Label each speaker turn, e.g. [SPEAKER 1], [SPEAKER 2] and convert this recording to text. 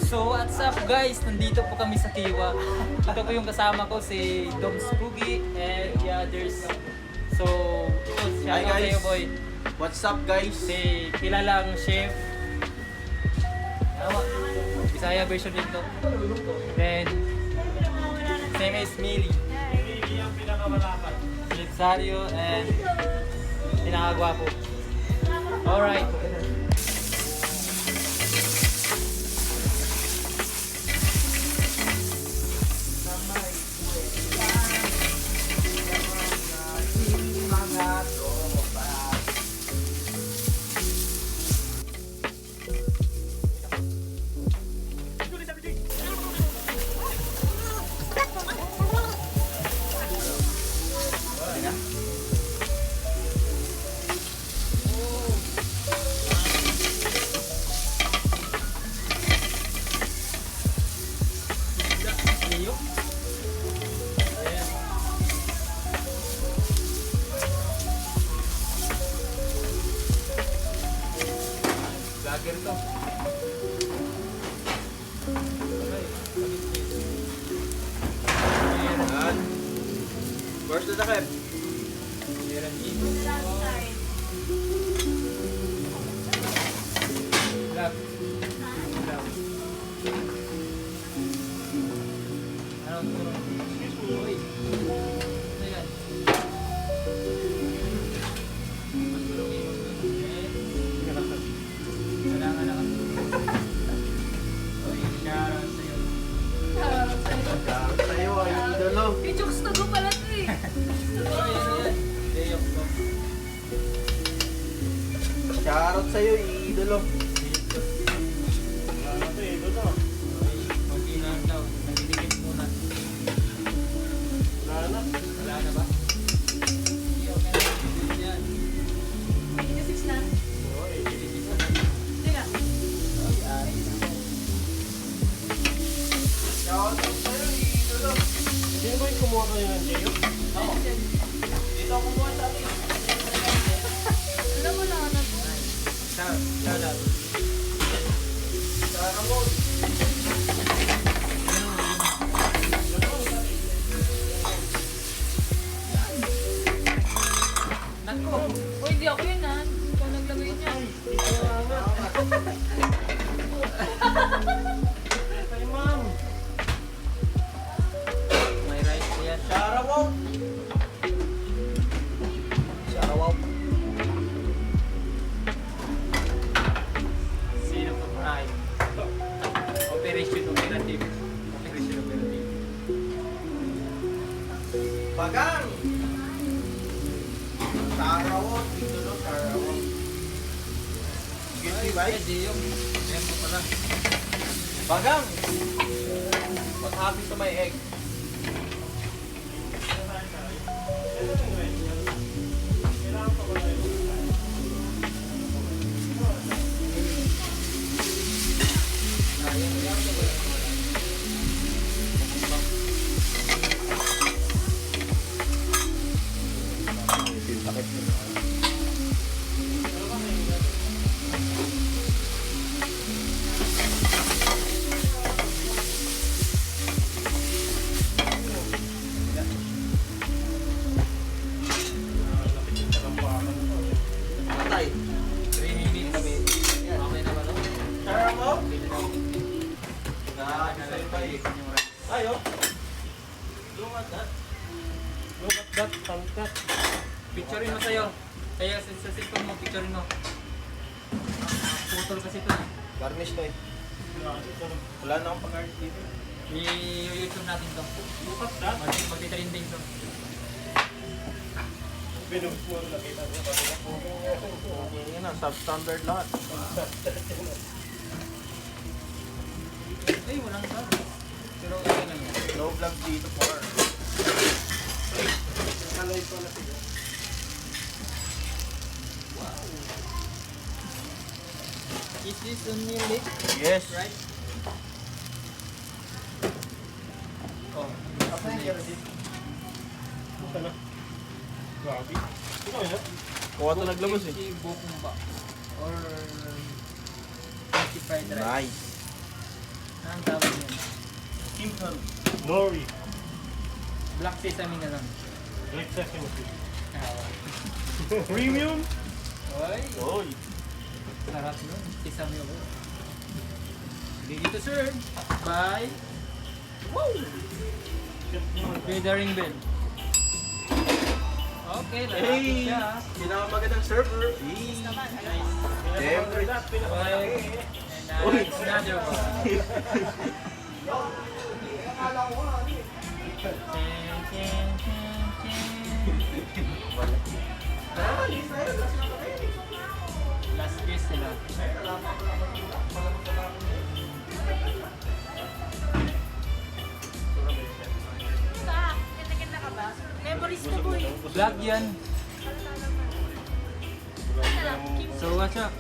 [SPEAKER 1] So what's up guys? Nandito po kami sa Kiwa. Ito po yung kasama ko si Dom Spooky and the others. So ito,
[SPEAKER 2] Hi,
[SPEAKER 1] shout out
[SPEAKER 2] guys.
[SPEAKER 1] sa'yo boy.
[SPEAKER 2] What's up guys?
[SPEAKER 1] Si kilalang chef. Bisaya version dito. Then same as Millie. Millie ang pinakamalakad. Si Sario and pinakagwapo. Alright. Vlogger to.
[SPEAKER 2] Yan. Where's the takip?
[SPEAKER 1] Meron dito. Vlog. Vlog. Anong turo? Uy. Ano yan? Magulungin mo dun. Kailangan na kasi. Uy, shoutout sa'yo.
[SPEAKER 2] Sa'yo ay idolo.
[SPEAKER 3] Eh, jokes na ko pala ito eh.
[SPEAKER 1] Uy, ano yan? Dayok ko.
[SPEAKER 2] Shoutout sa'yo, idolo.
[SPEAKER 1] Uy, konti na daw. Nagdidikit muna. Wala na ba? Hindi, okay na. Good yan.
[SPEAKER 3] 86 na.
[SPEAKER 1] Uy, 86 na.
[SPEAKER 3] Teka.
[SPEAKER 1] Uy, ay na.
[SPEAKER 2] Shoutout sa'yo, idolo.
[SPEAKER 4] Sino ba yung kumuha kayo ng Jeyo?
[SPEAKER 1] Oo. Dito ako kumuha sa akin.
[SPEAKER 3] Alam mo na na to.
[SPEAKER 1] Shoutout.
[SPEAKER 2] Shoutout mo.
[SPEAKER 1] Nako.
[SPEAKER 3] O, hindi ako yun ha. Ikaw naglagay niya.
[SPEAKER 4] Ay, ma'am!
[SPEAKER 1] May rice yan.
[SPEAKER 2] Shoutout. Shoutout.
[SPEAKER 1] Sino pa kumain? Operation operative. Operation operative.
[SPEAKER 2] Bagang. Shoutout, idolo, shoutout. Excuse me,
[SPEAKER 1] Ay,
[SPEAKER 2] guys.
[SPEAKER 1] di yung tempo pala.
[SPEAKER 2] Bagang. What happened to my egg? Patay.
[SPEAKER 1] 3 minutes. Okay na ba no?
[SPEAKER 2] Shoutout.
[SPEAKER 1] Okay na daw.
[SPEAKER 2] Nakakasay pa eh.
[SPEAKER 4] Ayo!
[SPEAKER 2] Look at that.
[SPEAKER 4] Look at that, tangkat.
[SPEAKER 1] Picturein mo sa'yo. Kaya sa cellphone mo, picturein mo. Putol kasi ito.
[SPEAKER 2] Garnish to eh. Wala na akong pag-garnish dito.
[SPEAKER 1] I-YouTube natin to.
[SPEAKER 4] Look at that.
[SPEAKER 1] Magti-trending to.
[SPEAKER 4] Binug mo, nakita mo.
[SPEAKER 2] Okay yun na, substandard lahat.
[SPEAKER 1] Ay, walang ka. Pero okay lang yan.
[SPEAKER 2] No vlog dito for.
[SPEAKER 4] Kaloy ko na siya.
[SPEAKER 1] Is this a meal late?
[SPEAKER 2] Yes.
[SPEAKER 1] Right? Oh,
[SPEAKER 4] Buka na. Grabe. Ikaw yun?
[SPEAKER 2] Kuha ito naglabas eh.
[SPEAKER 1] Bukong ba? Or fried rice.
[SPEAKER 2] Nice.
[SPEAKER 1] Anong tawag yun?
[SPEAKER 2] Simple.
[SPEAKER 4] Nori.
[SPEAKER 1] Black sesame na lang.
[SPEAKER 4] Black sesame seed.
[SPEAKER 1] Ah,
[SPEAKER 4] Premium.
[SPEAKER 1] Oy,
[SPEAKER 2] Oy.
[SPEAKER 1] sarap nun. Sesame oil. Ready to serve by Ring Bell. Okay, lalapit
[SPEAKER 2] Hey!
[SPEAKER 1] siya.
[SPEAKER 2] Pinakamagandang server. Hey! Siyempre.
[SPEAKER 1] Okay. And
[SPEAKER 2] Uy.
[SPEAKER 1] another one. Chen, chen, chen, chen. Last piece sila.
[SPEAKER 3] Ganda-ganda ka ba? Memories mo, boy.
[SPEAKER 1] Vlog yan.
[SPEAKER 3] Ano lang, Kim?
[SPEAKER 1] So what's up?